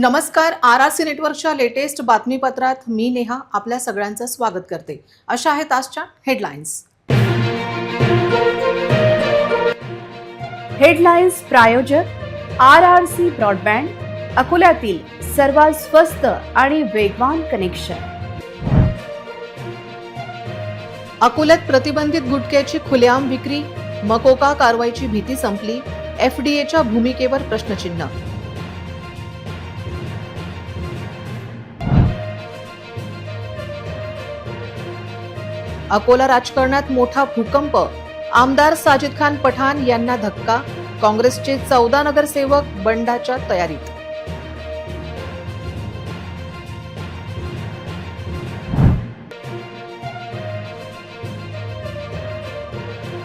नमस्कार. RRC नेटवर्कच्या latest बातमीपत्रात मी नेहा आपल्या सगळ्यांचं स्वागत करते. अशा आहेत आजच्या हेडलाईन्स. हेडलाईन्स प्रायोजक RRC ब्रॉडबँड, अकोल्यातील सर्वात स्वस्त आणि वेगवान कनेक्शन. अकोल्यात प्रतिबंधित गुटख्याची खुलेआम विक्री, मकोका कारवाईची भीती संपली, FDA भूमिकेवर प्रश्नचिन्ह. अकोला राजकारणात मोठा भूकंप, आमदार साजिद खान पठाण यांना धक्का, काँग्रेसचे 14 नगरसेवक बंडाच्या तयारीत.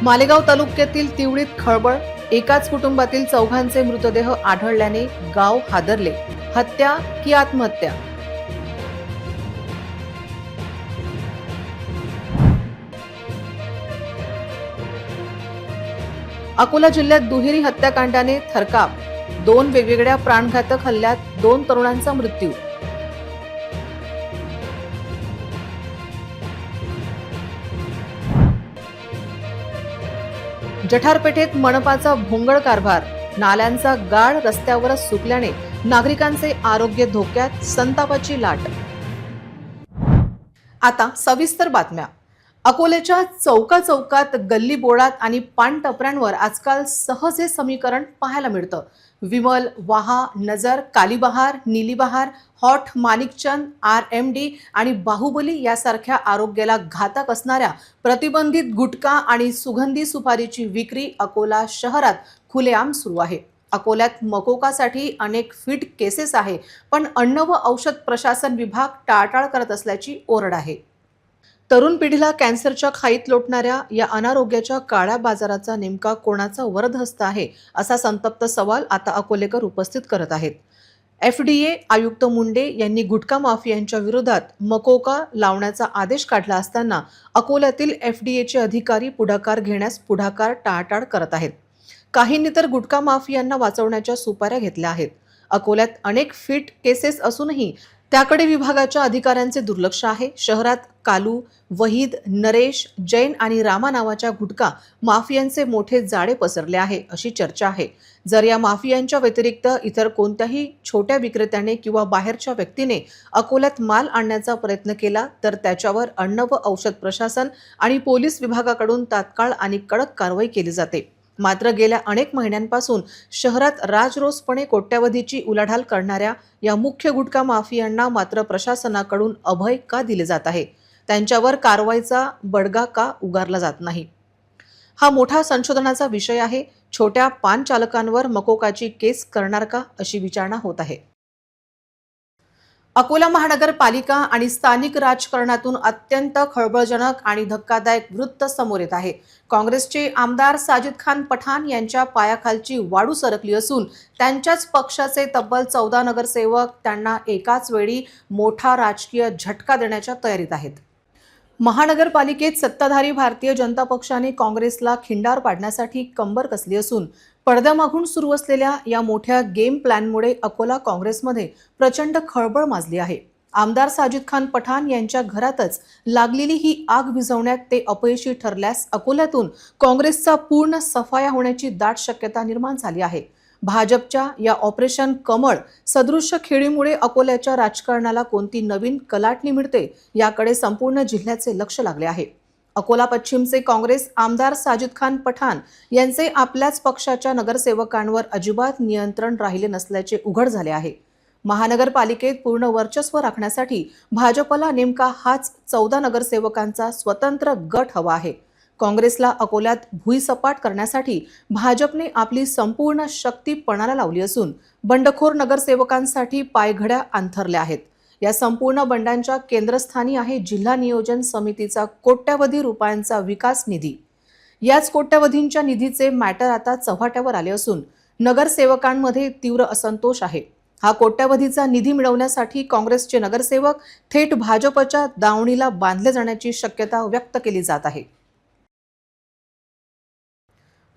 मालेगाव तालुक्यातील तिवळीत खळबळ, एकाच कुटुंबातील 4घांचे मृतदेह आढळल्याने गाव हादरले. हत्या की आत्महत्या? अकोला जिल्ह्यात दुहेरी हत्याकांडाने थरकाप, 2 वेगवेगळ्या प्राणघातक हल्ल्यात 2 तरुणांचा मृत्यू. जठारपेठेत मनपाचा भोंगळ कारभार, नाल्यांचा गाळ रस्त्यावरच सुकल्याने नागरिकांचे आरोग्य धोक्यात, संतापाची लाट. आता सविस्तर बातम्या. अकोल्याच्या चौकात गल्ली बोळात आणि पानटपऱ्यांवर आजकाल सहज हे समीकरण पाहायला मिळतं. विमल, वाहा, नजर, कालीबहार, नीलीबहार, हॉट, माणिकचंद, RMD आणि बाहुबली यासारख्या आरोग्याला घातक असणाऱ्या प्रतिबंधित गुटखा आणि सुगंधी सुपारीची विक्री अकोला शहरात खुलेआम सुरू आहे. अकोल्यात मकोकासाठी अनेक फिट केसेस आहे, पण अन्न व औषध प्रशासन विभाग टाळाटाळ करत असल्याची ओरड आहे. तरुण पिढीला कॅन्सरच्या खाईत लोटणाऱ्या या अनारोग्याच्या काळ्या बाजाराचा नेमका कोणाचा वरदहस्त आहे, असा संतप्त सवाल आता अकोलेकर उपस्थित करत आहेत. FDA आयुक्त मुंडे यांनी गुटखा माफियांच्या विरोधात मकोका लावण्याचा आदेश काढला असताना अकोल्यातील FDAचे अधिकारी पुढाकार घेण्यास टाळाटाळ करत आहेत. काहींनी तर गुटखा माफियांना वाचवण्याच्या सुपाऱ्या घेतल्या आहेत. अकोल्यात अनेक फिट केसेस असूनही त्याकडे विभागाच्या अधिकाऱ्यांचे दुर्लक्ष आहे. शहरात कालू, वहीद, नरेश, जैन आणि रामा नावाच्या गुटखा माफियांचे मोठे जाळे पसरले आहे, अशी चर्चा आहे. जर या माफियांच्या व्यतिरिक्त इतर कोणत्याही छोट्या विक्रेत्याने किंवा बाहेरच्या व्यक्तीने अकोल्यात माल आणण्याचा प्रयत्न केला तर त्याच्यावर अन्न व औषध प्रशासन आणि पोलीस विभागाकडून तात्काळ आणि कडक कारवाई केली जाते. मात्र गेल्या अनेक महिन्यांपासून शहरात राजरोसपणे कोट्यावधीची उलाढाल करणाऱ्या या मुख्य गुटखा माफियांना मात्र प्रशासनाकडून अभय का दिले जात आहे? त्यांच्यावर कारवाईचा बडगा का उगारला जात नाही? हा मोठा संशोधनाचा विषय आहे. छोट्या पान चालकांवर मकोकाची केस करणार का, अशी विचारणा होत आहे. अकोला महानगरपालिका आणि स्थानिक राजकारणातून अत्यंत खळबळजनक आणि धक्कादायक वृत्त समोर येत आहे. काँग्रेसचे आमदार साजिद खान पठाण यांच्या पायाखालची वाळू सरकली असून त्यांच्याच पक्षाचे तब्बल 14 नगरसेवक त्यांना एकाच वेळी मोठा राजकीय झटका देण्याच्या तयारीत आहेत. महानगरपालिकेत सत्ताधारी भारतीय जनता पक्षाने काँग्रेसला खिंडार पाडण्यासाठी कंबर कसली असून पडद्यामागून सुरू असलेल्या या मोठ्या गेम प्लॅनमुळे अकोला काँग्रेसमध्ये प्रचंड खळबळ माजली आहे. आमदार साजिद खान पठाण यांच्या घरातच लागलेली ही आग विझवण्यात ते अपयशी ठरल्यास अकोल्यातून काँग्रेसचा पूर्ण सफाया होण्याची दाट शक्यता निर्माण झाली आहे. भाजपच्या या ऑपरेशन कमळ सदृश्य खेळीमुळे अकोल्याच्या राजकारणाला कोणती नवीन कलाटणी मिळते याकडे संपूर्ण जिल्ह्याचे लक्ष लागले आहे. अकोला पश्चिमचे काँग्रेस आमदार साजिद खान पठाण यांचे आपल्याच पक्षाच्या नगरसेवकांवर अजिबात नियंत्रण राहिले नसल्याचे उघड झाले आहे. महानगरपालिकेत पूर्ण वर्चस्व राखण्यासाठी भाजपला नेमका हाच 14 नगरसेवकांचा स्वतंत्र गट हवा आहे. काँग्रेसला अकोल्यात भुईसपाट करण्यासाठी भाजपने आपली संपूर्ण शक्ती पणाला लावली असून बंडखोर नगरसेवकांसाठी पायघड्या अंथरल्या आहेत. या संपूर्ण बंडांच्या केंद्रस्थानी आहे जिल्हा नियोजन समितीचा कोट्यावधी रुपयांचा विकास निधी. याच कोट्यावधींच्या निधीचे मॅटर आता चव्हाट्यावर आले असून नगरसेवकांमध्ये तीव्र असंतोष आहे. हा कोट्यावधीचा निधी मिळवण्यासाठी काँग्रेसचे नगरसेवक थेट भाजपच्या दावणीला बांधले जाण्याची शक्यता व्यक्त केली जात आहे.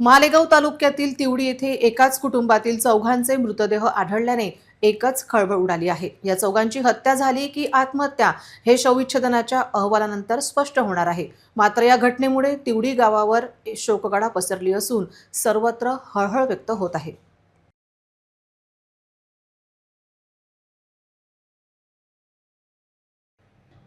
मालेगाव तालुक्यातील तिवडी येथे एकाच कुटुंबातील 4घांचे मृतदेह आढळल्याने एकच खळबळ उडाली आहे. या चौघांची हत्या झाली की आत्महत्या हे शवविच्छेदनाच्या अहवालानंतर स्पष्ट होणार आहे. मात्र या घटनेमुळे तिवडी गावावर शोककळा पसरली असून सर्वत्र हळहळ व्यक्त होत आहे.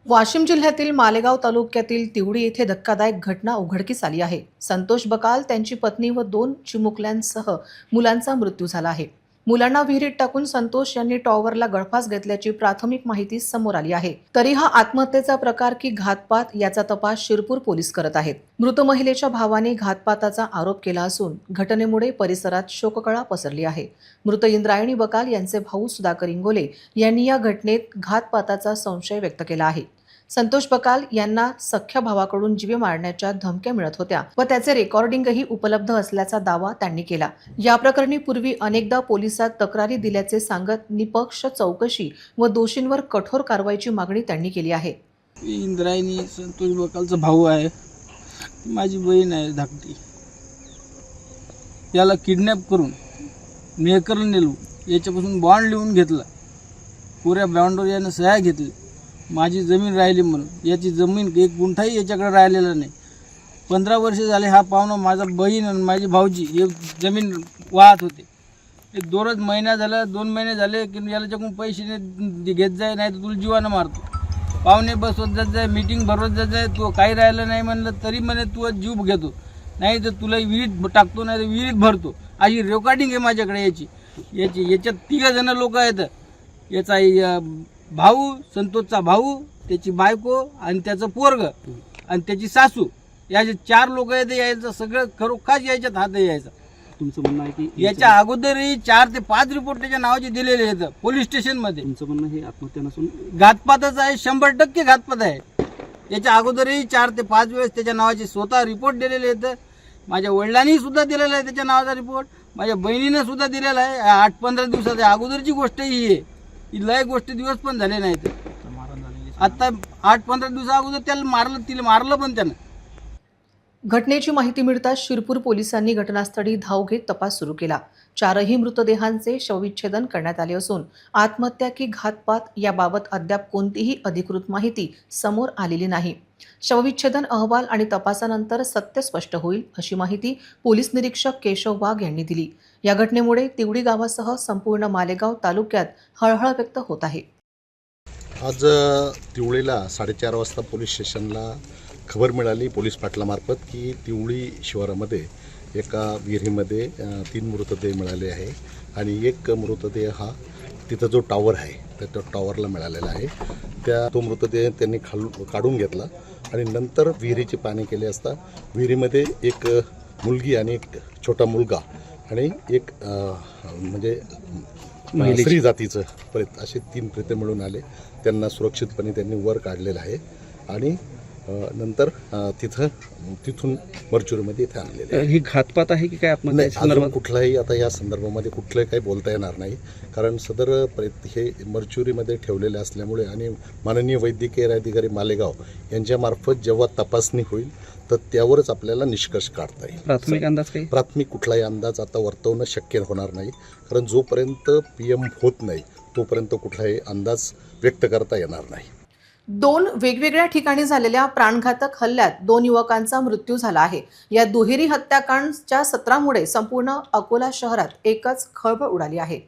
वाशिम जिल्ह्यातील मालेगाव तालुक्यातील तिवडी येथे धक्कादायक घटना उघडकीस आली आहे. संतोष बकाल, त्यांची पत्नी व 2 चिमुकल्यांसह मुलांचा मृत्यू झाला आहे. मुलांना विहिरीत टाकून संतोष यांनी टॉवरला गळफास घेतल्याची प्राथमिक माहिती समोर आली आहे. तरी हा आत्महत्येचा प्रकार की घातपात याचा तपास शिरपूर पोलीस करत आहेत. मृत महिलेच्या भावाने घातपाताचा आरोप केला असून घटनेमुळे परिसरात शोककळा पसरली आहे. मृत इंद्रायणी बकाल यांचे भाऊ सुधाकर इंगोले यांनी या घटनेत घातपाताचा संशय व्यक्त केला आहे. संतोष बकाल यांना सख्ख्या भावाकडून जीवे मारण्याच्या धमक्या मिळत होत्या व त्याचे रेकॉर्डिंगही उपलब्ध असल्याचा दावा त्यांनी केला. या प्रकरणी पूर्वी अनेकदा पोलिसात तक्रारी दिल्याचे सांगत निपक्ष चौकशी व दोषींवर कठोर कारवाईची मागणी त्यांनी केली आहे. इंद्रायणी संतोष बकालचा भाऊ आहे, माझी बहीण आहे धाकटी. याला किडनॅप करून मेहकरला नेलो, याच्यापासून बॉन्ड लिहून घेतला. पुऱ्या बॉन्डवर यानं सह्या घेतली. माझी जमीन राहिली म्हणून. याची जमीन 1 गुंठाही याच्याकडे राहिलेला नाही. 15 वर्ष झाले हा पाहुणा माझा बहीण आणि माझी भाऊजी हे जमीन वाहत होते. एक 2 महिना झाला, 2 महिने झाले की याच्याकडून पैसे घेत जाय, नाही तर तुला जीवानं मारतो. पाहुणे बसवत जात जाय, मीटिंग भरवत जात जाय. तो काही राहिलं नाही म्हणलं तरी म्हणे तू जीव घेतो, नाही तर तुला विहिरीत टाकतो, नाही तर विहिरीत भरतो. अशी रेकॉर्डिंग आहे माझ्याकडे याच्यात 3 जण लोक आहेत. याचा भाऊ, संतोषचा भाऊ, त्याची बायको आणि त्याचं पोरग आणि त्याची सासू, याचे 4 लोक आहेत. यायचं सगळं खरोखाच याच्यात हात यायचा. तुमचं म्हणणं आहे की याच्या अगोदरही 4 ते 5 रिपोर्ट त्याच्या नावाचे दिलेले आहेत पोलीस स्टेशनमध्ये. तुमचं म्हणणं हे आत्महत्या नसून घातपातच आहे, 100% घातपात आहे. याच्या अगोदरही 4 ते 5 वेळेस त्याच्या नावाचे स्वतः रिपोर्ट दिलेले आहेत. माझ्या वडिलांनी सुद्धा दिलेला आहे त्याच्या नावाचा रिपोर्ट, माझ्या बहिणीनं सुद्धा दिलेला आहे. 8-15 दिवसाच्या अगोदरची गोष्ट ही आहे. ही लय गोष्टी दिवस पण झाले नाहीत. आता 8-15 दिवसा अगोदर त्याला मारलं, तिला मारलं पण त्यानं. घटनेची माहिती मिळताच शिरपूर पोलिसांनी घटनास्थळी धाव घेत तपास सुरू केला. 4ही मृतदेहांचे शवविच्छेदन करण्यात आले असून आत्महत्या की घातपात याबाबत अद्याप कोणतीही अधिकृत माहिती समोर आलेली नाही. शवविच्छेदन अहवाल आणि तपासानंतर सत्य स्पष्ट होईल अशी माहिती पोलीस निरीक्षक केशव वाघ यांनी दिली. या घटनेमुळे तिवडी गावासह संपूर्ण मालेगाव तालुक्यात हळहळ व्यक्त होत आहे. आज तिवळीला 4:30 वाजता पोलीस स्टेशनला खबर मिळाली पोलीस पाटलामार्फत की तिवळी शिवारामध्ये एका विहिरीमध्ये 3 मृतदेह मिळाले आहे आणि एक मृतदेह हा तिथं जो टॉवर आहे त्या टॉवरला मिळालेला आहे. तो मृतदेह त्यांनी काढून घेतला आणि नंतर विहिरीची पाहणी केली असता विहिरीमध्ये एक मुलगी आणि एक छोटा मुलगा आणि एक म्हणजे स्त्री जातीचं प्रेत असे 3 प्रेते मिळून आले. त्यांना सुरक्षितपणे त्यांनी वर काढलेलं आहे आणि नंतर तिथून मर्च्युरीमध्ये इथे आणलेले आहे. ही घातपात आहे की काय आत्महत्या? कुठलाही आता या संदर्भामध्ये कुठलंही काही बोलता येणार नाही, कारण सदर हे मर्च्युरीमध्ये ठेवलेले असल्यामुळे आणि माननीय वैद्यकीय अधिकारी मालेगाव यांच्यामार्फत जेव्हा तपासणी होईल तर त्यावरच आपल्याला निष्कर्ष काढता येईल. प्राथमिक अंदाज काही? प्राथमिक कुठलाही अंदाज आता वर्तवणं शक्य होणार नाही, कारण जोपर्यंत PM होत नाही तोपर्यंत कुठलाही अंदाज व्यक्त करता येणार नाही. 2 वेगवेगळ्या ठिकाणी झालेल्या प्राणघातक हल्ल्यात 2 युवकांचा मृत्यू झाला आहे. या दुहेरी हत्याकांडच्या सत्रामुळे संपूर्ण अकोला शहरात एकच खळबळ उडाली आहे.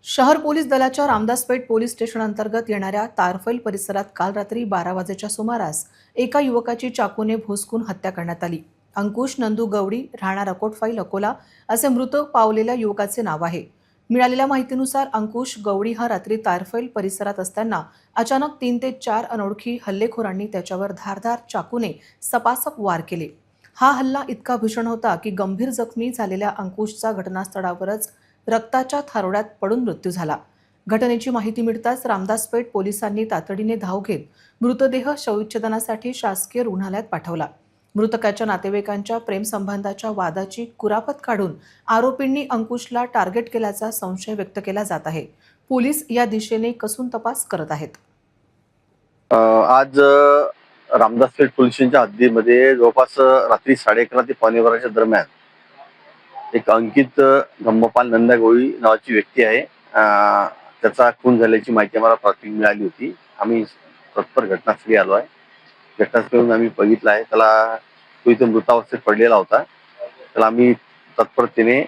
शहर पोलीस दलाच्या रामदासपेठ पोलीस स्टेशन अंतर्गत येणाऱ्या तारफैल परिसरात काल रात्री 12 वाजेच्या सुमारास एका युवकाची चाकूने भोसकून हत्या करण्यात आली. अंकुश नंदू गवडी, राहणार अकोटफाईल अकोला असे मृत पावलेल्या युवकाचे नाव आहे. मिळालेल्या माहितीनुसार अंकुश गवडी हा रात्री तारफैल परिसरात असताना अचानक 3 ते 4 अनोळखी हल्लेखोरांनी त्याच्यावर धारदार चाकूने सपासप वार केले. हा हल्ला इतका भीषण होता की गंभीर जखमी झालेल्या अंकुशचा घटनास्थळावरच रक्ताच्या थारोळ्यात पडून मृत्यू झाला. घटनेची माहिती मिळताच रामदासपेठ पोलिसांनी तातडीने धाव घेत मृतदेह शवविच्छेदनासाठी शासकीय रुग्णालयात पाठवला. मृतकाच्या नातेवाईकांच्या प्रेमसंबंधाच्या वादाची कुरापत काढून आरोपींनी अंकुशला टार्गेट केल्याचा संशय व्यक्त केला जात आहे. पोलीस या दिशेने कसून तपास करत आहेत. आज रामदासपेठ पोलीस स्टेशनच्या हद्दीमध्ये जवळपास रात्री 11:30 ते 11:15 दरम्यान एक अंकित धम्मपाल नंदागोळी नावाची व्यक्ती आहे. त्याचा खून झाल्याची माहिती आम्हाला प्राथमिक मिळाली होती. आम्ही तत्पर घटनास्थळी आलो आहे. घटनास्थळी आम्ही बघितलं आहे, त्याला तो इथे मृतावस्थेत पडलेला होता. त्याला आम्ही तत्परतेने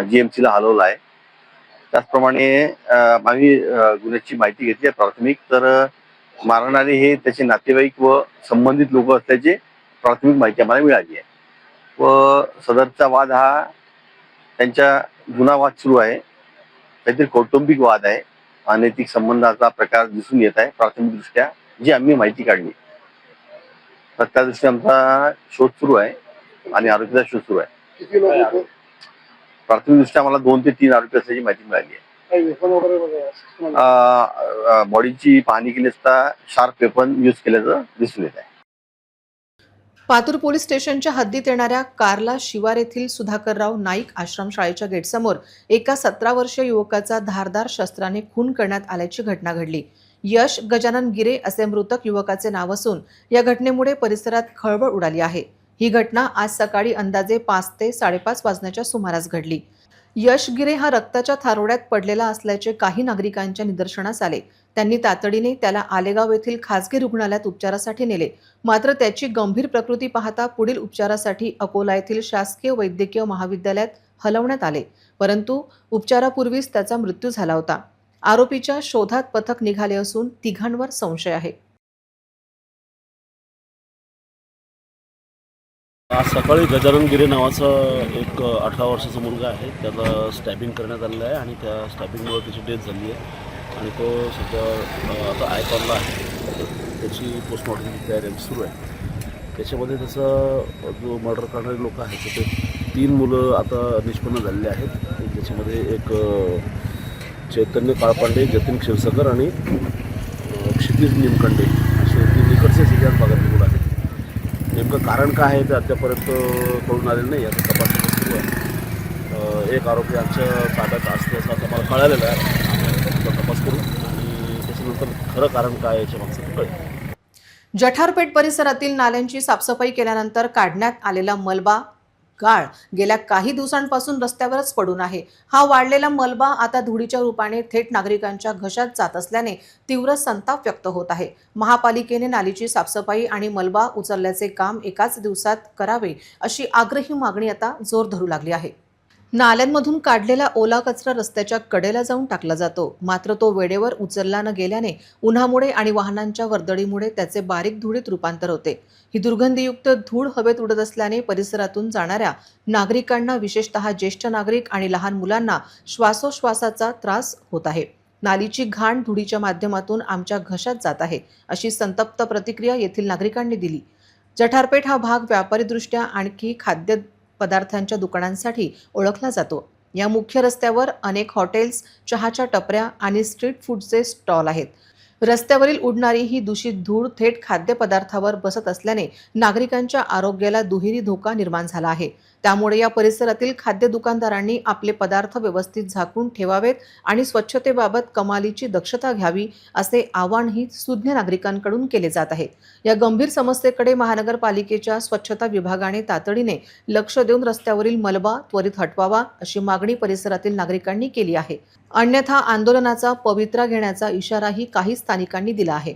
GMC ला हलवलं आहे. त्याचप्रमाणे आम्ही गुन्ह्याची माहिती घेतली आहे प्राथमिक. तर मारणारे हे त्याचे नातेवाईक व संबंधित लोक असल्याची प्राथमिक माहिती आम्हाला मिळाली आहे. व सदरचा वाद हा त्यांच्या जुना वाद सुरू आहे. काहीतरी कौटुंबिक वाद आहे. अनैतिक संबंधाचा प्रकार दिसून येत आहे प्राथमिक दृष्ट्या, जी आम्ही माहिती काढली. तर त्या दृष्टीने आमचा शोध सुरू आहे आणि आरोपीचा शोध सुरू आहे. प्राथमिक दृष्ट्या आम्हाला 2 ते 3 आरोपी असल्याची माहिती मिळाली आहे. बॉडीची पाहणी केली असता शार्प वेपन यूज केल्याचं दिसून येत आहे. पातूर पोलीस स्टेशनच्या हद्दीत येणाऱ्या कार्ला शिवार येथील सुधाकरराव नाईक आश्रमशाळेच्या गेटसमोर एका 17 वर्षीय युवकाचा धारदार शस्त्राने खून करण्यात आल्याची घटना घडली. यश गजानन गिरे असे मृतक युवकाचे नाव असून या घटनेमुळे परिसरात खळबळ उडाली आहे. ही घटना आज सकाळी अंदाजे 5 ते 5:30 वाजण्याच्या सुमारास घडली. यश गिरे हा रक्ताच्या थारोड्यात पडलेला असल्याचे काही नागरिकांच्या निदर्शनास आले. त्यांनी तातडीने त्याला आलेगाव येथील खासगी रुग्णालयात उपचारासाठी नेले. मात्र त्याची गंभीर प्रकृती पाहता पुढील उपचारासाठी अकोला येथील शासकीय वैद्यकीय महाविद्यालयात हलवण्यात आले. परंतु उपचारापूर्वीच त्याचा मृत्यू झाला होता. आरोपीच्या शोधात पथक निघाले असून तिघांवर संशय आहे. आज सकाळी गजानन गिरे नावाचा एक 18 वर्षाचा मुलगा आहे. त्याला स्टॅबिंग करण्यात आलेलं आहे आणि त्या स्टॅबिंगमुळे त्याची डेथ झाली आहे आणि तो सध्या आता आयकॉनला आहे. त्याची पोस्टमॉर्टमची तयारी सुरू आहे. त्याच्यामध्ये त्याचा जो मर्डर करणारे लोक आहेत ते 3 मुलं आता निष्पन्न झालेले आहेत. त्याच्यामध्ये एक चैतन्य काळपांडे, जतीन क्षीरसागर आणि क्षितिज निमकंडे असे 3 इकडचे सिद्धांत भागातले मुलं आहेत. नेमकं कारण काय आहे ते अद्यापर्यंत कळून आलेलं नाही. आता तपास सुरू आहे. एक आरोपी आमच्या ताब्यात असल्याचं आता मला कळालेलं आहे. तपास करू आणि त्याच्यानंतर खरं कारण काय याच्या मागचं कळेल. जठारपेठ परिसरातील नाल्यांची साफसफाई केल्यानंतर काढण्यात आलेला मलबा गाळ गेल्या काही दिवसांपासून रस्त्यावरच पडून आहे. हा वाढलेला मलबा आता धुळीच्या रूपाने थेट नागरिकांच्या घशात जात असल्याने तीव्र संताप व्यक्त होत आहे. महापालिकेने नालीची साफसफाई आणि मलबा उचलण्याचे काम एकाच दिवसात करावे अशी आग्रही मागणी आता जोर धरू लागली आहे. नाल्यांमधून काढलेला ओला कचरा रस्त्याच्या कडेला जाऊन टाकला जातो. मात्र तो वेळेवर उचलला न गेल्याने उन्हामुळे आणि वाहनांच्या वर्दळीमुळे त्याचे बारीक धुळीत रूपांतर होते. ही दुर्गंधीयुक्त धूळ हवेत उडत असल्याने परिसरातून जाणाऱ्या नागरिकांना, विशेषतः ज्येष्ठ नागरिक आणि लहान मुलांना श्वासोश्वासाचा त्रास होत आहे. नालीची घाण धुळीच्या माध्यमातून आमच्या घशात जात आहे अशी संतप्त प्रतिक्रिया येथील नागरिकांनी दिली. जठारपेठ हा भाग व्यापारीदृष्ट्या आणखी खाद्य पदार्थांच्या दुकानांसाठी ओळखला जातो. या मुख्य रस्त्यावर अनेक हॉटेल्स, चहाच्या टपऱ्या आणि स्ट्रीट फूडचे स्टॉल आहेत. रस्त्यावरील उडणारी ही दूषित धूळ थेट खाद्यपदार्थावर बसत असल्याने नागरिकांच्या आरोग्याला दुहेरी धोका निर्माण झाला आहे. त्यामुळे या परिसरातील खाद्य दुकानदारांनी आपले पदार्थ व्यवस्थित झाकून ठेवावेत आणि स्वच्छतेबाबत कमालीची दक्षता घ्यावी असे आवाहनही सुज्ञ नागरिकांकडून केले जात आहे. या गंभीर समस्येकडे महानगरपालिकेच्या स्वच्छता विभागाने तातडीने लक्ष देऊन रस्त्यावरील मलबा त्वरित हटवावा अशी मागणी परिसरातील नागरिकांनी केली आहे. अन्यथा आंदोलनाचा पवित्रा घेण्याचा इशाराही काही स्थानिकांनी दिला आहे.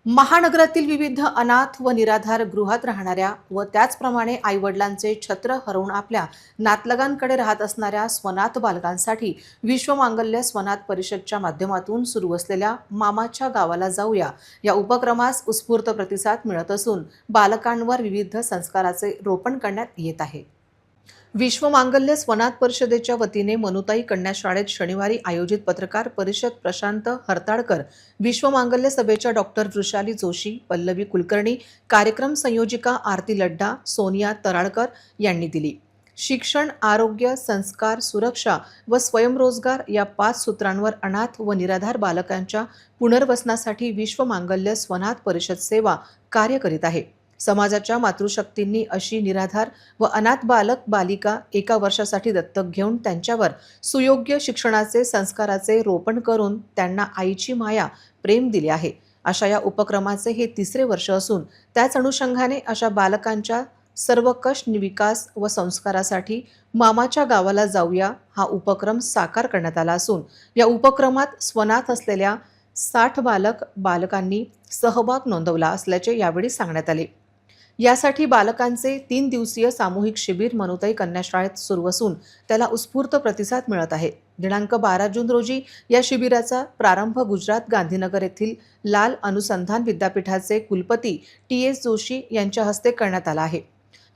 महानगरातील विविध अनाथ व निराधार गृहात राहणाऱ्या व त्याचप्रमाणे आईवडिलांचे छत्र हरवून आपल्या नातलगांकडे राहत असणाऱ्या स्वनाथ बालकांसाठी विश्वमांगल्य स्वनाथ परिषदच्या माध्यमातून सुरू असलेल्या मामाच्या गावाला जाऊया या उपक्रमास उत्स्फूर्त प्रतिसाद मिळत असून बालकांवर विविध संस्काराचे रोपण करण्यात येत आहे. विश्वमांगल्य स्वनाथ परिषदेच्या वतीने मनुताई कन्या शाळेत शनिवारी आयोजित पत्रकार परिषद प्रशांत हरताळकर, विश्वमांगल्य सभेच्या डॉक्टर वृषाली जोशी, पल्लवी कुलकर्णी, कार्यक्रम संयोजिका आरती लड्डा, सोनिया तराळकर यांनी दिली. शिक्षण, आरोग्य, संस्कार, सुरक्षा व स्वयंरोजगार या 5 सूत्रांवर अनाथ व निराधार बालकांच्या पुनर्वसनासाठी विश्वमांगल्य स्वनाथ परिषद सेवा कार्य करीत आहे. समाजाच्या मातृशक्तींनी अशी निराधार व अनाथ बालक बालिका 1 वर्षासाठी दत्तक घेऊन त्यांच्यावर सुयोग्य शिक्षणाचे, संस्काराचे रोपण करून त्यांना आईची माया, प्रेम दिले आहे. अशा या उपक्रमाचे हे 3रे वर्ष असून त्याच अनुषंगाने अशा बालकांच्या सर्व कष्ट विकास व संस्कारासाठी मामाच्या गावाला जाऊया हा उपक्रम साकार करण्यात आला असून या उपक्रमात स्वनाथ असलेल्या 60 बालकांनी सहभाग नोंदवला असल्याचे यावेळी सांगण्यात आले. यासाठी बालकांचे 3 दिवसीय सामूहिक शिबिर मनुताई कन्याशाळेत सुरू असून त्याला उत्स्फूर्त प्रतिसाद मिळत आहे. दिनांक 12 जून रोजी या शिबिराचा प्रारंभ गुजरात गांधीनगर येथील लाल अनुसंधान विद्यापीठाचे कुलपती TS जोशी यांच्या हस्ते करण्यात आला आहे.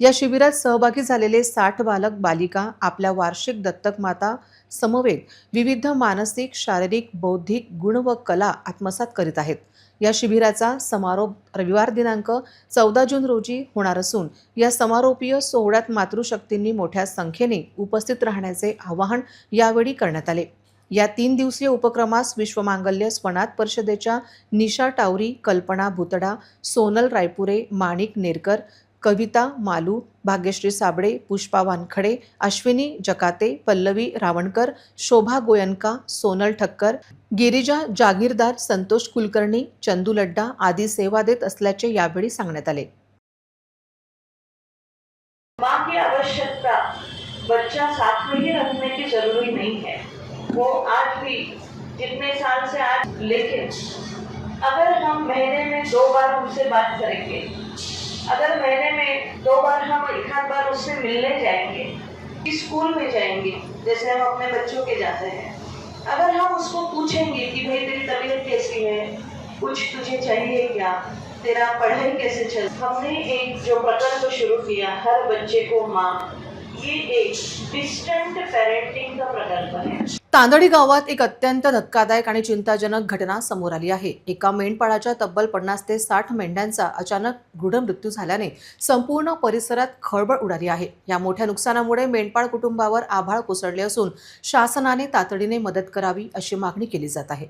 या शिबिरात सहभागी झालेले 60 बालक बालिका आपल्या वार्षिक दत्तक माता समवेत विविध मानसिक, शारीरिक, बौद्धिक गुण व कला आत्मसात करीत आहेत. या शिबिराचा समारोप रविवार दिनांक 14 जून रोजी होणार असून या समारोपीय सोहळ्यात मातृशक्तींनी मोठ्या संख्येने उपस्थित राहण्याचे आवाहन यावेळी करण्यात आले. या 3 दिवसीय उपक्रमास विश्वमांगल्य स्वनाथ परिषदेच्या निशा टावरी, कल्पना भुतडा, सोनल रायपुरे, माणिक नेरकर, कविता मालू, भाग्यश्री साबळे, पुष्पा वानखडे, अश्विनी जकाते, पल्लवी रावणकर, शोभा गोयनका, सोनल ठक्कर, गिरिजा जागीरदार, संतोष कुलकर्णी, चंदू लड्डा आदी सेवा देत असल्याचे यावेळी सांगण्यात आले. माँ की आवश्यकता बच्चा साथ में ही रखने की जरूरी नहीं है. वो आज भी जितने साल से आज, लेकिन अगर हम महीने में 2 बार उनसे बात करेंगे, अगर महीने में 2 बार हम एक आध बार उससे मिलने जाएंगे, स्कूल में जाएंगे जैसे हम अपने बच्चों के जाते हैं, अगर हम उसको पूछेंगे कि भाई तेरी तबीयत कैसी है, कुछ तुझे चाहिए क्या, तेरा पढ़ाई कैसे चल, हमने एक जो प्रकल्प शुरू किया हर बच्चे को माँ, ये एक डिस्टेंट पेरेंटिंग का प्रकल्प है. तांदडी गावात एक अत्यंत धक्कादायक आणि चिंताजनक घटना समोर आली आहे. एका मेंढपाळाच्या तब्बल 50 ते 60 मेंढ्यांचा अचानक गूढ मृत्यू झाल्याने संपूर्ण परिसरात खळबळ उडाली आहे. या मोठ्या नुकसानामुळे मेंढपाळ कुटुंबावर आभाळ कोसळले असून शासनाने तातडीने मदत करावी अशी मागणी केली जात आहे.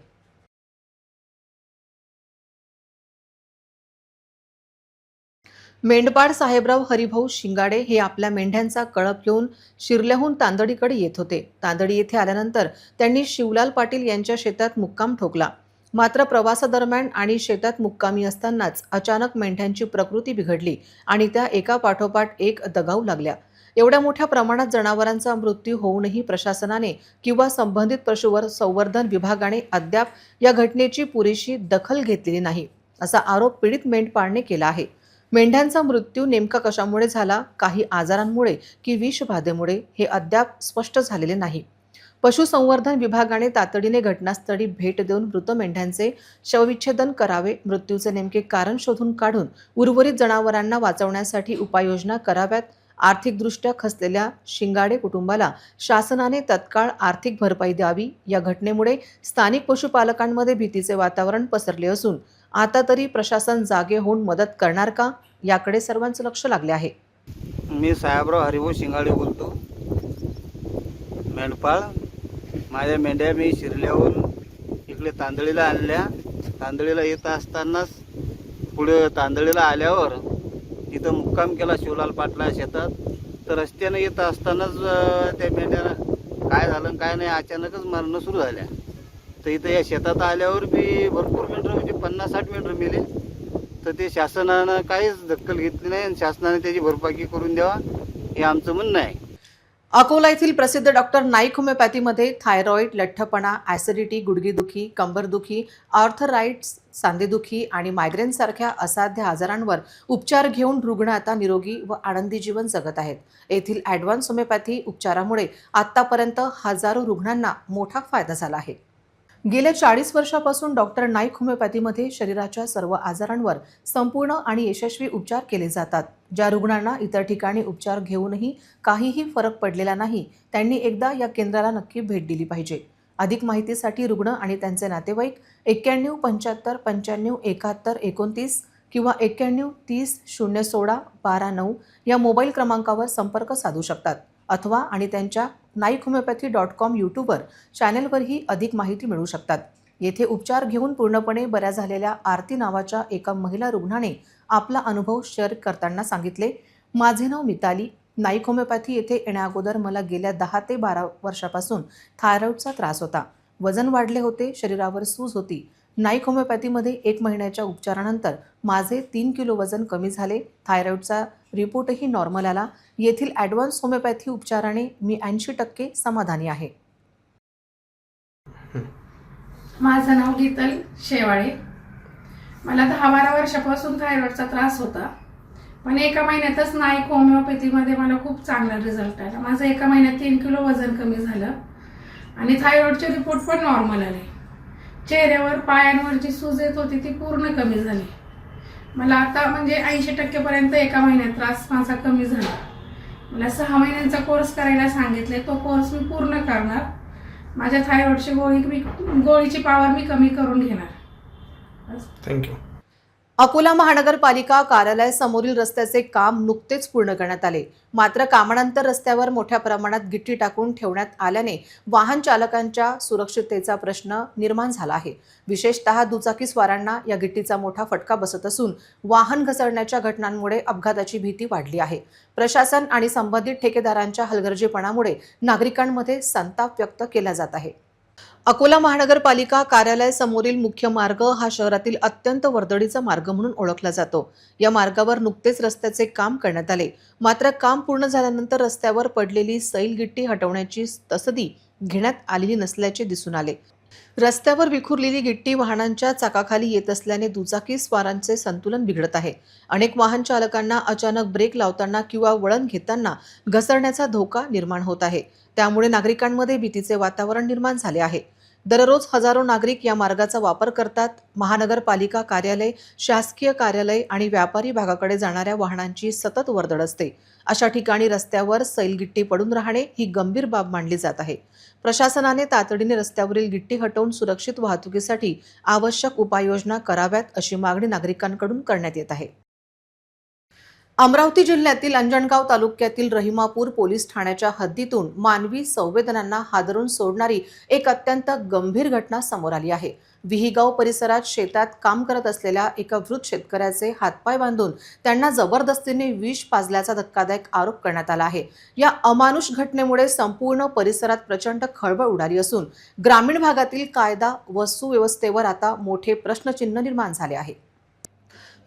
मेंढपाळ साहेबराव हरिभाऊ शिंगाडे हे आपल्या मेंढ्यांचा कळप घेऊन शिरल्याहून तांदडीकडे येत होते. तांदडी येथे आल्यानंतर त्यांनी शिवलाल पाटील यांच्या शेतात मुक्काम ठोकला. मात्र प्रवासादरम्यान आणि शेतात मुक्कामी असतानाच अचानक मेंढ्यांची प्रकृती बिघडली आणि त्या एका पाठोपाठ एक दगावू लागल्या. एवढ्या मोठ्या प्रमाणात जनावरांचा मृत्यू होऊनही प्रशासनाने किंवा संबंधित पशुसंवर्धन विभागाने अद्याप या घटनेची पुरेशी दखल घेतलेली नाही, असा आरोप पीडित मेंढपाळने केला आहे. मेंढ्यांचा मृत्यू नेमका कशामुळे झाला, काही आजारांमुळे की विषबाधेमुळे हे अद्याप स्पष्ट झालेले नाही. पशुसंवर्धन विभागाने तातडीने घटनास्थळी भेट देऊन मृत मेंढ्यांचे शवविच्छेदन करावे, मृत्यूचे नेमके कारण शोधून काढून उर्वरित जनावरांना वाचवण्यासाठी उपाययोजना कराव्यात. आर्थिकदृष्ट्या खचलेल्या शिंगाडे कुटुंबाला शासनाने तत्काळ आर्थिक भरपाई द्यावी. या घटनेमुळे स्थानिक पशुपालकांमध्ये भीतीचे वातावरण पसरले असून आता तरी प्रशासन जागे होऊन मदत करणार का, याकडे सर्वांचं लक्ष लागले आहे. मी साहेबराव हरिभाऊ शिंगाडे बोलतो. मेंढपाळ माझ्या मेंढ्या मी शिरल्याहून इकडे तांदळीला आणल्या. तांदळीला येत असतानाच पुढे तांदळीला आल्यावर तिथं मुक्काम केला शिवलाल पाटला शेतात. तर रस्त्यानं येत असतानाच त्या मेंढ्याला काय झालं काय नाही अचानकच मरणं सुरू झाल्या. तर इथं या शेतात आल्यावर बी भरपूर मेंढरं म्हणजे 50-60 मेंढरं मेले. तर ते शासनानं काहीच दखल घेतली नाही आणि शासनाने त्याची भरपाई करून द्यावा हे आमचं म्हणणं आहे. अकोला येथील प्रसिद्ध डॉक्टर नाईक होमिओपॅथीमध्ये थायरॉइड, लठ्ठपणा, ॲसिडिटी, गुडघेदुखी, कंबरदुखी, आर्थरायटिस, सांधेदुखी आणि मायग्रेन सारख्या असाध्य आजारांवर उपचार घेऊन रुग्ण आता निरोगी व आनंदी जीवन जगत आहेत. येथील ॲडव्हान्स होमिओपॅथी उपचारामुळे आतापर्यंत हजारो रुग्णांना मोठा फायदा झाला आहे. गेल्या 40 वर्षापासून डॉक्टर नाईक होमिओपॅथीमध्ये शरीराच्या सर्व आजारांवर संपूर्ण आणि यशस्वी उपचार केले जातात. ज्या रुग्णांना इतर ठिकाणी उपचार घेऊनही काहीही फरक पडलेला नाही, त्यांनी एकदा या केंद्राला नक्की भेट दिली पाहिजे. अधिक माहितीसाठी रुग्ण आणि त्यांचे नातेवाईक 91 75 95 71 29 किंवा 91 30 016 12 9 या मोबाईल क्रमांकावर संपर्क साधू शकतात अथवा आणि त्यांच्या नाईकहोमिओपॅथी.com यूट्यूबवर चॅनेलवरही अधिक माहिती मिळू शकतात. येथे उपचार घेऊन पूर्णपणे बऱ्या झालेल्या आरती नावाच्या एका महिला रुग्णाने आपला अनुभव शेअर करताना सांगितले, माझे नाव मिताली. नाईक होमिओपॅथी येथे येण्याअगोदर मला गेल्या 10 ते 12 वर्षापासून थायरॉईडचा त्रास होता. वजन वाढले होते, शरीरावर सूज होती. नाईक होमिओपॅथीमध्ये 1 महिन्याच्या उपचारानंतर माझे 3 किलो वजन कमी झाले. थायरॉईडचा रिपोर्टही नॉर्मल आला. येथील ॲडव्हान्स होमिओपॅथी उपचाराने मी 80% समाधानी आहे. माझं नाव गीतल शेवाळे. मला 10-12 वर्षापासून थायरॉईडचा त्रास होता, पण एका महिन्यातच नाईक होमिओपॅथीमध्ये मला खूप चांगला रिझल्ट आला. माझं एका महिन्यात 3 किलो वजन कमी झालं आणि थायरॉईडचे रिपोर्ट पण नॉर्मल आले. चेहऱ्यावर पायांवर जी सूज येत होती ती पूर्ण कमी झाली. मला आता म्हणजे 80% पर्यंत एका महिन्यात त्रास माझा कमी झाला. मला 6 महिन्यांचा कोर्स करायला सांगितले. तो कोर्स मी पूर्ण करणार. माझ्या थायरॉईडची गोळीची पावर मी कमी करून घेणार. थँक्यू. अकोला महानगरपालिका कार्यालय समोरील रस्त्याचे काम नुकतेच पूर्ण करण्यात आले. मात्र कामानंतर रस्त्यावर मोठ्या प्रमाणात गिट्टी टाकून ठेवण्यात आल्याने वाहन चालकांच्या सुरक्षिततेचा प्रश्न निर्माण झाला आहे. विशेषतः दुचाकीस्वारांना या गिट्टीचा मोठा फटका बसत असून वाहन घसरण्याच्या घटनांमुळे अपघाताची भीती वाढली आहे. प्रशासन आणि संबंधित ठेकेदारांच्या हलगर्जीपणामुळे नागरिकांमध्ये संताप व्यक्त केला जात आहे. अकोला महानगरपालिका कार्यालय समोरील मुख्य मार्ग हा शहरातील अत्यंत वर्दळीचा मार्ग म्हणून ओळखला जातो. या मार्गावर नुकतेच रस्त्याचे काम करण्यात आले. मात्र काम पूर्ण झाल्यानंतर रस्त्यावर पडलेली सैल गिट्टी हटवण्याची तसदी घेण्यात आलेली नसल्याचे दिसून आले. रस्त्यावर विखुरलेली गिट्टी वाहनांच्या चाकाखाली येत असल्याने दुचाकी स्वारांचे संतुलन बिघडत आहे. अनेक वाहन चालकांना अचानक ब्रेक लावताना किंवा वळण घेताना घसरण्याचा धोका निर्माण होत आहे. त्यामुळे नागरिकांमध्ये भीतीचे वातावरण निर्माण झाले आहे. दररोज हजारो नागरिक या मार्गाचा वापर करतात. महानगरपालिका कार्यालय, शासकीय कार्यालय आणि व्यापारी भागाकडे जाणाऱ्या वाहनांची सतत वर्दळ असते. अशा ठिकाणी रस्त्यावर सैल गिट्टी पडून राहणे ही गंभीर बाब मानली जात आहे. प्रशासनाने तातडीने रस्त्यावरील गिट्टी हटवून सुरक्षित वाहतुकीसाठी आवश्यक उपाययोजना कराव्यात अशी मागणी नागरिकांकडून करण्यात येत आहे. अमरावती जिल्ह्यातील अंजनगाव तालुक्यातील रहिमापूर पोलीस ठाण्याच्या हद्दीतून मानवी संवेदनांना हादरून सोडणारी एक अत्यंत गंभीर घटना समोर आली आहे. विहीगाव परिसरात शेतात काम करत असलेल्या एका वृद्ध शेतकऱ्याचे हातपाय बांधून त्यांना जबरदस्तीने विष पाजल्याचा धक्कादायक आरोप करण्यात आला आहे. या अमानुष घटनेमुळे संपूर्ण परिसरात प्रचंड खळबळ उडाली असून ग्रामीण भागातील कायदा व सुव्यवस्थेवर आता मोठे प्रश्नचिन्ह निर्माण झाले आहे.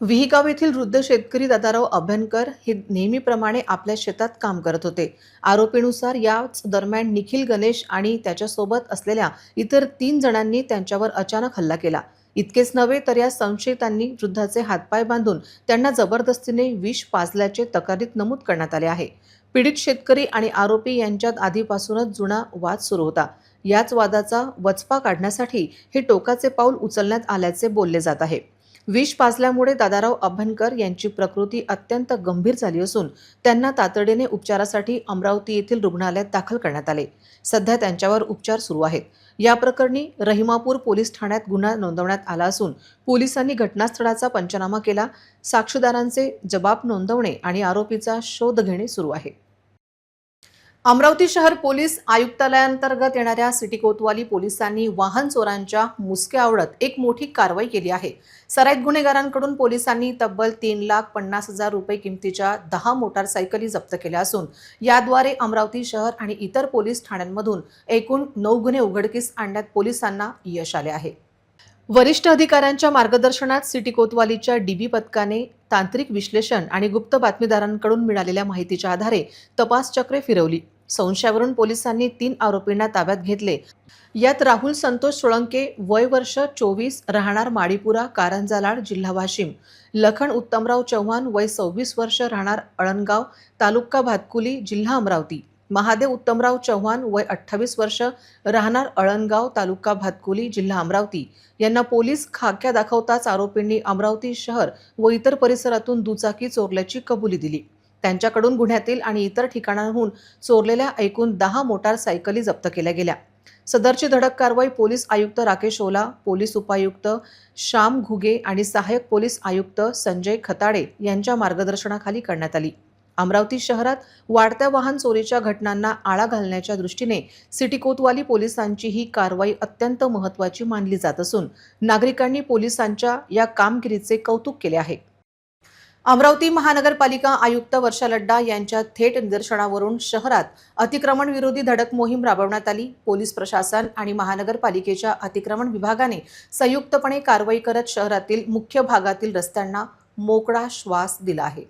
विहीगाव येथील वृद्ध शेतकरी दादाराव अभ्यंकर हे नेहमीप्रमाणे आपल्या शेतात काम करत होते. आरोपीनुसार याच दरम्यान निखिल गणेश आणि त्याच्यासोबत असलेल्या इतर 3 जणांनी त्यांच्यावर अचानक हल्ला केला. इतकेच नव्हे तर या संशयितांनी वृद्धाचे हातपाय बांधून त्यांना जबरदस्तीने विष पाजल्याचे तक्रारीत नमूद करण्यात आले आहे. पीडित शेतकरी आणि आरोपी यांच्यात आधीपासूनच जुना वाद सुरू होता. याच वादाचा वचपा काढण्यासाठी हे टोकाचे पाऊल उचलण्यात आल्याचे बोलले जात आहे. विष पाजल्यामुळे दादाराव अभ्यंकर यांची प्रकृती अत्यंत गंभीर झाली असून त्यांना तातडीने उपचारासाठी अमरावती येथील रुग्णालयात दाखल करण्यात आले. सध्या त्यांच्यावर उपचार सुरू आहेत. या प्रकरणी रहिमापूर पोलीस ठाण्यात गुन्हा नोंदवण्यात आला असून पोलिसांनी घटनास्थळाचा पंचनामा केला. साक्षीदारांचे जबाब नोंदवणे आणि आरोपीचा शोध घेणे सुरू आहे. अमरावती शहर पोलीस आयुक्तालयाअंतर्गत येणाऱ्या सिटी कोतवाली पोलिसांनी वाहन चोरांच्या मुसक्या आवळत एक मोठी कारवाई केली आहे. सराईत गुन्हेगारांकडून पोलिसांनी तब्बल 3,50,000 रुपये किमतीच्या 10 मोटारसायकली जप्त केल्या असून याद्वारे अमरावती शहर आणि इतर पोलीस ठाण्यांमधून एकूण 9 गुन्हे उघडकीस आणण्यात पोलिसांना यश आले आहे. वरिष्ठ अधिकाऱ्यांच्या मार्गदर्शनात सिटी कोतवालीच्या डीबी पथकाने तांत्रिक विश्लेषण आणि गुप्त बातमीदारांकडून मिळालेल्या माहितीच्या आधारे तपास चक्रे फिरवली. संशयावरून पोलिसांनी 3 आरोपींना ताब्यात घेतले. यात राहुल संतोष सोळंके वय वर्ष 24 राहणार माडीपुरा कारंजालाड जिल्हा वाशिम, लखन उत्तमराव चव्हाण वय 26 वर्ष राहणार अळणगाव तालुका भातकुली जिल्हा अमरावती, महादेव उत्तमराव चव्हाण वय 28 वर्ष राहणार अळणगाव तालुका भातकुली जिल्हा अमरावती यांना पोलीस खाक्या दाखवताच आरोपींनी अमरावती शहर व इतर परिसरातून दुचाकी चोरल्याची कबुली दिली. त्यांच्याकडून गुन्ह्यातील आणि इतर ठिकाणांहून चोरलेल्या एकूण 10 मोटारसायकली जप्त केल्या गेल्या. सदरची धडक कारवाई पोलीस आयुक्त राकेश ओला, पोलीस उपायुक्त श्याम घुगे आणि सहाय्यक पोलीस आयुक्त संजय खताडे यांच्या मार्गदर्शनाखाली करण्यात आली. अमरावती शहरात वाढत्या वाहन चोरीच्या घटनांना आळा घालण्याच्या दृष्टीने सिटी कोतवाली पोलिसांची ही कारवाई अत्यंत महत्त्वाची मानली जात असून नागरिकांनी पोलिसांच्या या कामगिरीचे कौतुक केले आहे. अमरावती महानगरपालिका आयुक्त वर्षा लड्डा यांच्या थेट निदर्शनावरून शहरात अतिक्रमण विरोधी धडक मोहीम राबवण्यात आली. पोलीस प्रशासन आणि महानगरपालिकेच्या अतिक्रमण विभागाने संयुक्तपणे कारवाई करत शहरातील मुख्य भागातील रस्त्यांना मोकळा श्वास दिला आहे.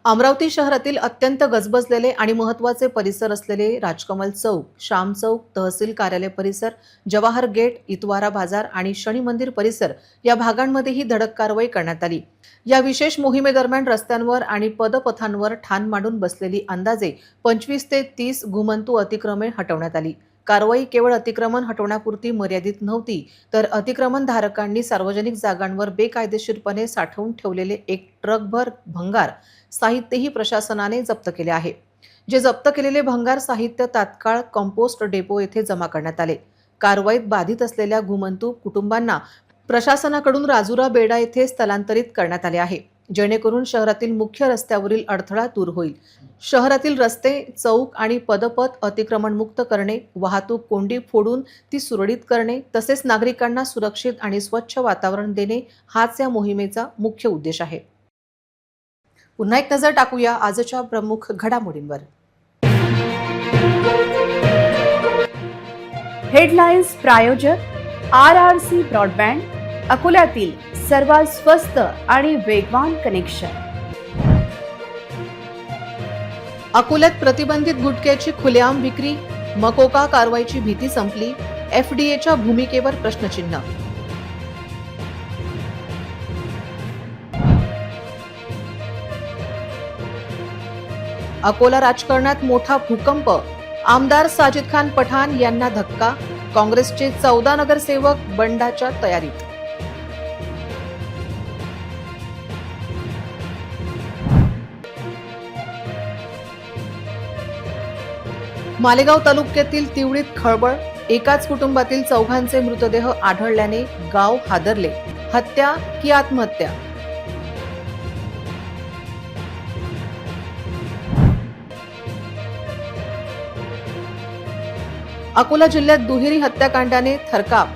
अमरावती शहरातील अत्यंत गजबजलेले आणि महत्त्वाचे परिसर असलेले राजकमल चौक, श्याम चौक, तहसील कार्यालय परिसर, जवाहर गेट, इतवारा बाजार आणि शनी मंदिर परिसर या भागांमध्येही धडक कारवाई करण्यात आली. या विशेष मोहिमेदरम्यान रस्त्यांवर आणि पदपथांवर ठाण मांडून बसलेली अंदाजे 25 ते 30 घुमंतू अतिक्रमणे हटवण्यात आली. कारवाई केवळ अतिक्रमण हटवण्यापुरती मर्यादित नव्हती, तर अतिक्रमणधारकांनी सार्वजनिक जागांवर बेकायदेशीरपणे साठवून ठेवलेले एक ट्रकभर भंगार साहित्यही प्रशासनाने जप्त केले आहे. जे जप्त केलेले भंगार साहित्य तात्काळ कंपोस्ट डेपो येथे जमा करण्यात आले. कारवाईत बाधित असलेल्या घुमंतू कुटुंबांना प्रशासनाकडून राजुरा बेडा येथे स्थलांतरित करण्यात आले आहे, जेणेकरून शहरातील मुख्य रस्त्यावरील अडथळा दूर होईल. शहरातील रस्ते, चौक आणि पदपथ अतिक्रमणमुक्त करणे, वाहतूक कोंडी फोडून ती सुरळीत करणे तसेच नागरिकांना सुरक्षित आणि स्वच्छ वातावरण देणे हाच या मोहिमेचा मुख्य उद्देश आहे. पुन्हा एक नजर टाकूया आजच्या प्रमुख घडामोडींवर. हेडलाईन्स प्रायोजक RRC ब्रॉडबँड, अकोल्यातील सर्वात स्वस्त आणि वेगवान कनेक्शन. अकोल्यात प्रतिबंधित गुटख्याची खुलेआम विक्री, मकोका कारवाईची भीती संपली, FDAच्या भूमिकेवर प्रश्नचिन्ह. अकोला राजकारणात मोठा भूकंप, आमदार साजिद खान पठाण यांना धक्का, काँग्रेसचे 14 नगरसेवक बंडाच्या तयारीत. मालेगाव तालुक्यातील तिवडीत खळबळ, एकाच कुटुंबातील 4 मृतदेह आढळल्याने गाव हादरले. हत्या की आत्महत्या? अकोला जिल्ह्यात दुहेरी हत्याकांडाने थरकाप,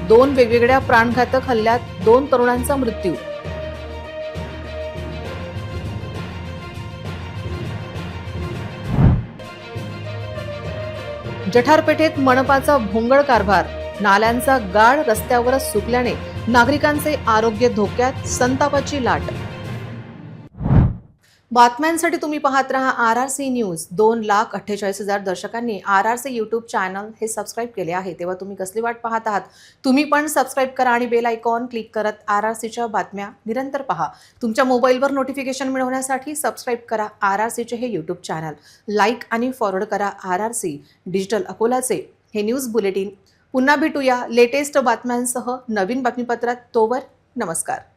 2 वेगवेगळ्या प्राणघातक हल्ल्यात 2 तरुणांचा मृत्यू. जठारपेठेत मनपाचा भोंगळ कारभार, नाल्यांचा गाळ रस्त्यावरच सुकल्याने नागरिकांचे आरोग्य धोक्यात, संतापाची लाट. बातम्यांसाठी तुम्ही पाहत रहा RRC news. 2,48,000 दर्शकांनी RRC YouTube channel हे सबस्क्राईब केले आहे. तेव्हा तुम्ही कसली वाट पाहत आहात? तुम्ही पण सबस्क्राईब करा आणि बेल आयकॉन क्लिक करत RRCच्या बातम्या निरंतर पहा. तुमच्या मोबाईलवर नोटिफिकेशन मिळवण्यासाठी सबस्क्राईब करा RRCचे हे यूट्यूब चॅनल. लाईक आणि फॉरवर्ड करा RRC डिजिटल अकोलाचे हे न्यूज बुलेटिन. पुन्हा भेटूया लेटेस्ट बातम्यांसह नवीन बातमीपत्रात. तोवर नमस्कार.